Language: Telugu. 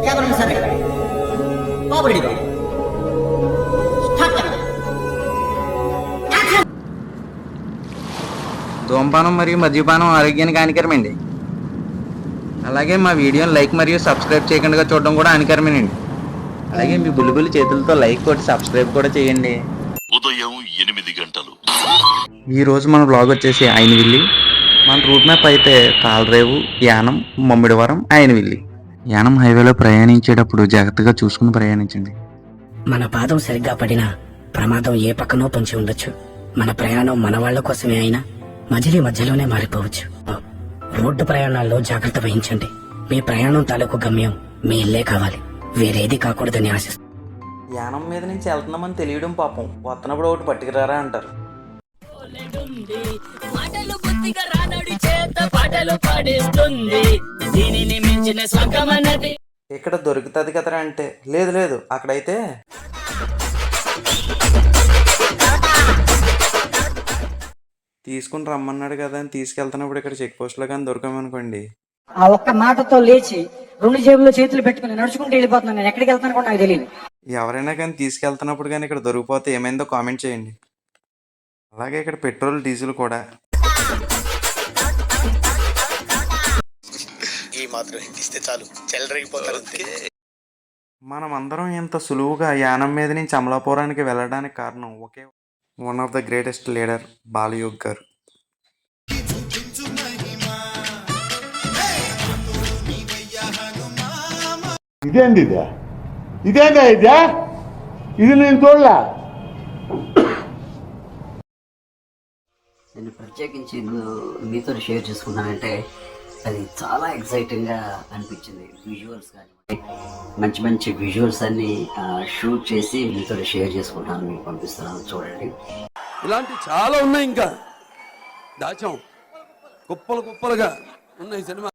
కెమెరా సార్ బాబు రెడీ బాబు స్టార్ట్ కెమెరా. ధూమపానం మరియు మద్యపానం ఆరోగ్యానికి హానికరమండి. అలాగే మా వీడియోని లైక్ మరియు సబ్స్క్రైబ్ చేయకుండా చూడడం కూడా హానికరమేనండి. అలాగే మీ బుల్లిబుల్లి చేతులతో లైక్ కొట్టి సబ్స్క్రైబ్ కూడా చేయండి. ఉదయం 8 గంటలు. ఈరోజు మన బ్లాగ్ వచ్చేసి ఆయనవిల్లి. మన రూట్ మ్యాప్ అయితే తాళరేవు, యానం, మమ్మిడివరం, ఆయనవిల్లి. యానం హైవేలో ప్రయాణించేటప్పుడు జాగ్రత్తగా చూసుకుని ప్రయాణించండి. మన పాదం సరిగ్గా పడినా ప్రమాదం ఏ పక్కనో పొంచి ఉండొచ్చు. మన ప్రయాణం మన వాళ్ల కోసమే అయినా మధ్యలోనే మారిపోవచ్చు. రోడ్డు ప్రయాణాల్లో జాగ్రత్త వహించండి. మీ ప్రయాణం తాలూకు గమ్యం మీ ఇల్లే కావాలి, వేరేది కాకూడదని ఆశిస్తాను. యానం మీద నుంచి వెళ్తున్నామని తెలియడం పాపం, వస్తున్నప్పుడు ఒకటి పట్టుకురారా అంటారు. ఇక్కడ దొరుకుతుంది కదరా అంటే లేదు అక్కడైతే తీసుకుని రమ్మన్నాడు కదా అని తీసుకెళ్తున్నప్పుడు ఇక్కడ చెక్ పోస్ట్ లో కానీ దొరకమనుకోండి, ఆ ఒక్క మాటతో లేచి 2 జేబుల్లో చేతులు పెట్టుకుని నడుచుకుంటూ వెళ్ళిపోతున్నాను. నేను ఎక్కడికి వెళ్తాను కూడా నాకు తెలియదు. ఎవరైనా కానీ తీసుకెళ్తున్నప్పుడు కానీ ఇక్కడ దొరికిపోతే ఏమైందో కామెంట్ చేయండి. అలాగే ఇక్కడ పెట్రోల్, డీజిల్ కూడా. ఈ మాత్రం ఇస్తే చాలు, చెలరేగిపోతారు. మనం అందరం ఇంత సులువుగా యానం మీద నుంచి అమలాపురానికి వెళ్ళడానికి కారణం ఒకే one of the greatest leader Balayog గారు. ఇదేందా ఇది నేను చూడలే. నేను ప్రత్యేకించి మీతో షేర్ చేసుకున్నానంటే అది చాలా ఎక్సైటింగ్గా అనిపించింది. విజువల్స్ కానీ మంచి విజువల్స్ అన్ని షూట్ చేసి మీతో షేర్ చేసుకుంటాను, మీకు పంపిస్తున్నాను, చూడండి. ఇలాంటి చాలా ఉన్నాయి, ఇంకా దాచాం కుప్పలుగా ఉన్నాయి సినిమా.